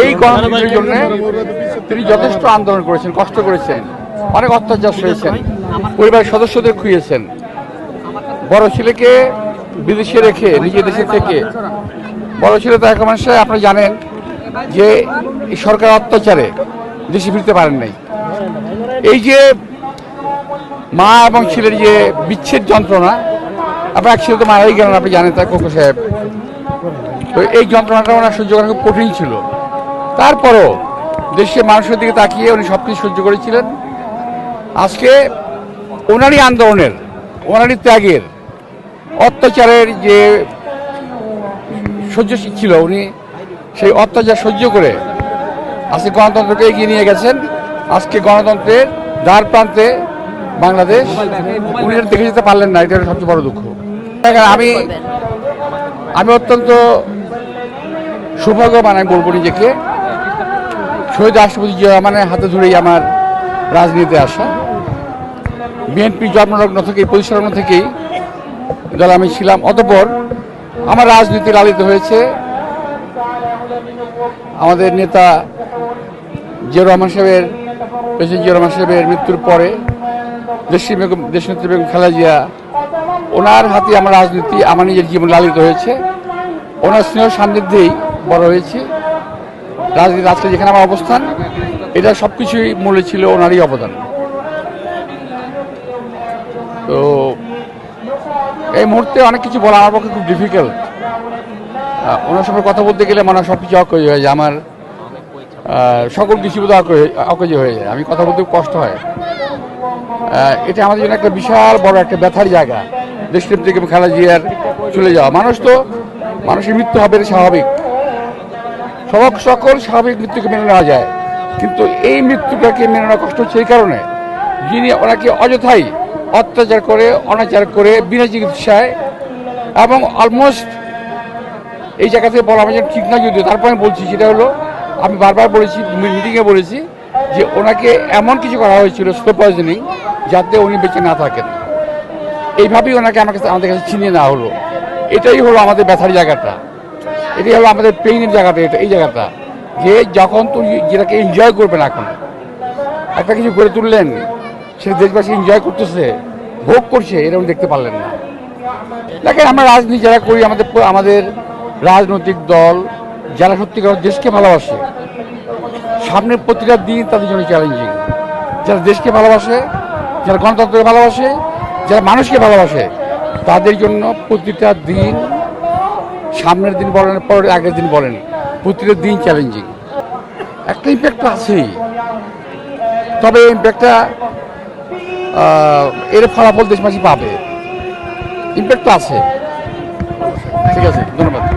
এই গণতন্ত্রের জন্য তিনি যথেষ্ট আন্দোলন করেছেন, কষ্ট করেছেন, অনেক অত্যাচার সয়েছেন, পরিবারের সদস্যদের খুইয়েছেন। বড় ছেলেকে বিদেশে রেখে নিজের দেশে থেকে, বড় ছেলে তো এখন মানুষের আপনারা জানেন যে এই সরকার অত্যাচারে দেশে ফিরতে পারেন নাই। এই যে মা এবং ছেলের যে বিচ্ছেদ যন্ত্রণা, আপনার এক ছেলে তো মারাই গেলেন, আপনি জানেন তার কোকো সাহেব। তো এই যন্ত্রণাটা ওনার সহ্য করা খুব কঠিন ছিল। তারপরও দেশের মানুষের দিকে তাকিয়ে উনি সব কিছু সহ্য করেছিলেন। আজকে ওনারই আন্দোলনের, ওনারই ত্যাগের, অত্যাচারের যে সহ্যশীল ছিল, উনি সেই অত্যাচার সহ্য করে আজকে গণতন্ত্রকে এগিয়ে নিয়ে গেছেন। আজকে গণতন্ত্রের দ্বার প্রান্তে বাংলাদেশ, উনি দেখে যেতে পারলেন না, এটা সবচেয়ে বড় দুঃখ। আমি অত্যন্ত সৌভাগ্যবান আমি বলবো নিজেকে। শহীদ রাষ্ট্রপতি জিয়া রহমানের হাতে ধরেই আমার রাজনীতিতে আসা। বিএনপি জন্মলগ্ন থেকেই, পরিচালনা থেকেই দল আমি ছিলাম। অতঃপর আমার রাজনীতি লালিত হয়েছে আমাদের নেতা জিয়া রহমান সাহেবের, প্রেসিডেন্ট জিয়া রহমান সাহেবের মৃত্যুর পরে দেশনেত্রী বেগম খালেদা জিয়া, ওনার হাতে আমার রাজনীতি, আমার নিজের জীবন লালিত হয়েছে। ওনার স্নেহ সান্নিধ্যেই বড় হয়েছি। রাজনীতি আজকে যেখানে আমার অবস্থান, এটা সব কিছুই মূলে ছিল ওনারই অবদান। তো এই মুহূর্তে অনেক কিছু বলা আমার পক্ষে খুব ডিফিকাল্ট। ওনার সঙ্গে কথা বলতে গেলে মনে হয় সব কিছু অকেজ হয়ে যায়, আমার সকল কিছু অকেজ হয়ে যায়, আমি কথা বলতে কষ্ট হয়। এটা আমাদের জন্য একটা বিশাল বড় একটা ব্যথার জায়গা। দেশনেত্রী বেগম খালেদা জিয়ার চলে যাওয়া, মানুষের মৃত্যু হবে, স্বাভাবিক, সকল স্বাভাবিক মৃত্যুকে মেনে নেওয়া যায়, কিন্তু এই মৃত্যুটাকে মেনে নেওয়া কষ্ট হচ্ছে এই কারণে, যিনি ওনাকে অযথাই অত্যাচার করে, অনাচার করে, বিনা চিকিৎসায়, এবং অলমোস্ট এই জায়গা থেকে বলা আমার ঠিক না, যদিও তারপর আমি বলছি, সেটা হলো আমি বারবার বলেছি, মিটিংয়ে বলেছি যে ওনাকে এমন কিছু করা হয়েছিল, স্লো পয়জনিং, যাতে উনি বেঁচে না থাকেন। এইভাবেই ওনাকে আমাদের কাছে ছিনিয়ে নেওয়া হলো। এটাই হলো আমাদের ব্যথার জায়গাটা, এটাই হলো আমাদের পেইনের জায়গাটা। এই জায়গাটা যে যখন তুমি যেটাকে এনজয় করবেন, এখন একটা কিছু করে তুললেন, সেটা দেশবাসী এনজয় করতেছে, ভোগ করছে, এরকম দেখতে পারলেন না। দেখেন, আমরা রাজনীতি যারা করি, আমাদের রাজনৈতিক দল যারা সত্যিকার দেশকে ভালোবাসে, সামনের প্রতিটা দিন তাদের জন্য চ্যালেঞ্জিং। যারা দেশকে ভালোবাসে, যারা গণতন্ত্রকে ভালোবাসে, যারা মানুষকে ভালোবাসে, তাদের জন্য প্রতিটা দিন, সামনের দিন বলেন, পরের আগের দিন বলেন, প্রতিটা দিন চ্যালেঞ্জিং। একটা ইম্প্যাক্ট আছেই, তবে ইম্প্যাক্টটা এর ফলাফল দেশবাসী পাবে, ইম্প্যাক্ট তো আছে। ঠিক আছে, ধন্যবাদ।